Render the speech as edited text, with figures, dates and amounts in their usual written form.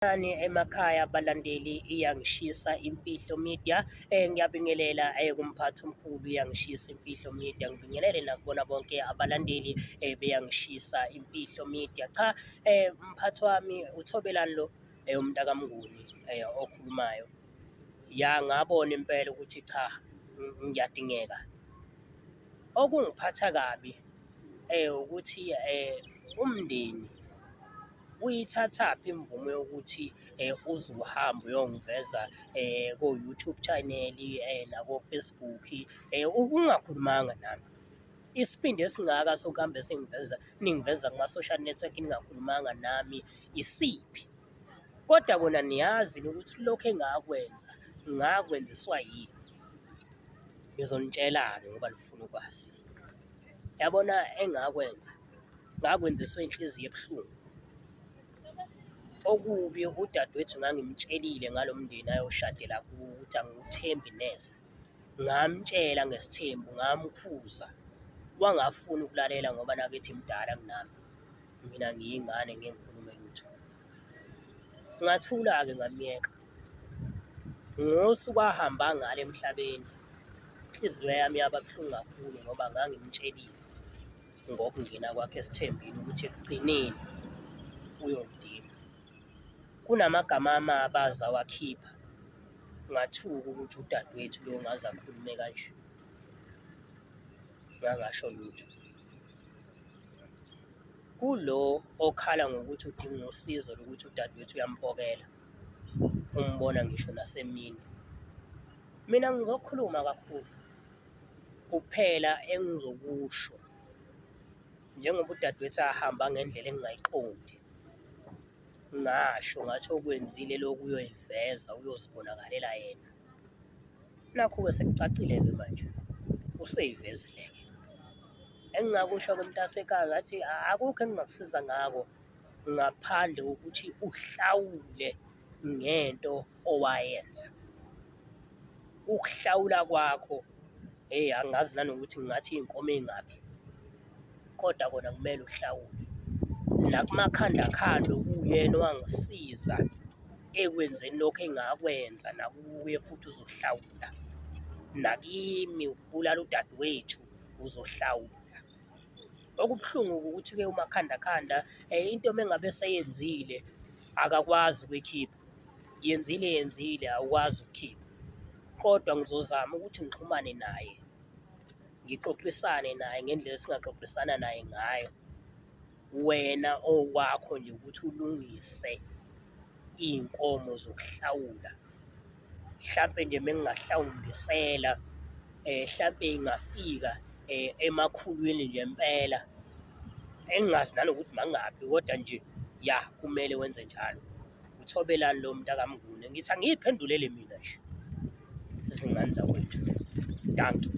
Emakhaya abalandeli iyangishisa imfihlo media, ngiyabingelela kumphathi omkhulu iyangishisa imfihlo media, ngibingelele nakubona bonke abalandeli beyangishisa imfihlo media. Cha, mphathi wami uThobelani lo umntakaMnguni okhulumayo. Ya ngabona impela ukuthi cha ngiyadingeka. Okungiphatha kabi ukuthi umndeni uyithathaphi imvume yokuthi uze uhambe uyongiveza ko-YouTube channel nako-Facebook ungakhulumanga nami. Isibindi esingaka sokuhambe ningiveza kuma-social network ningakhulumanga nami isiphi? Kodwa kona niyazi ukuthi lokhu ngakwenziswa yini. Ngizonitshela-ke ngoba nifuna ukwazi. Yabona ngakwenziswa inhliziyo ebuhlungu. Okubi udadewethu ngangimtshelile ngalo mndeni ayoshadela kuwo ukuthi angiwuthembi neze. Ngamtshela ngesithembu, ngamkhuza. Wangafuni ukulalela ngoba nakithi mdala kunami. Mina ngiyingane ngeke ngikhulume lutho. Ngathula-ke ngamyeka. Ngosuku ahamba ngalo emhlabeni, inhliziyo yami yaba buhlungu kakhulu ngoba ngangimtshelile ngokungena kwakhe esithembeni ukuthi ekugcineni uyongidinga. Kunamagama amabi awakhipha, ngathuka ukuthi udadewethu lo ngaze akhulume kanje. Ngangasho lutho. Kulo okhala ngokuthi udinga usizo lokuthi udadewethu uyampokela, umbona ngisho nasemini. Mina ngizokhuluma kakhulu kuphela engizokusho njengoba udadewethu ahamba ngendlela engingayiqondi. Ngasho ngathi okwenzile lokhu uyoyiveza, uyozibonakalela yena. Nakhu-ke sekucacile-ke manje, useyivezile-ke. Engingakusho kumntasekhaya ngathi akukho engingakusiza ngako ngaphandle kokuthi uhlawule ngento owayenza. Ukuhlawula kwakho, angazi nanokuthi ngingathi iy'nkomo ey'ngaphi, kodwa kona kumele uhlawule. Nakumakhandakhando kuyena owangisiza ekwenzeni lokhu engakwenza, nakuye futhi uzohlawula. Nakimi ukubulala udadewethu uzohlawula. Okubuhlungu ukuthi-ke umakhandakhanda into mengabe seyenzile akakwazi ukuyikhipha. Yenzile awukwazi ukukhipha. Kodwa ngizozama ukuthi ngixhumane naye, ngixoxisane naye ngendlela esingaxoxisana naye ngayo. Wena okwakho nje ukuthi ulungise iy'nkomo zokuhlawula. Hlampe nje mengingahlawumbisela hlampe ingafika emakhulwini nje impela. Engingazi nanokuthi mangaphi kodwa nje ya kumele wenze njalo. uThobelani lo mntakaMnguni, ngithi angiyiphendulele mina nje izingane zakwethu. Dankie.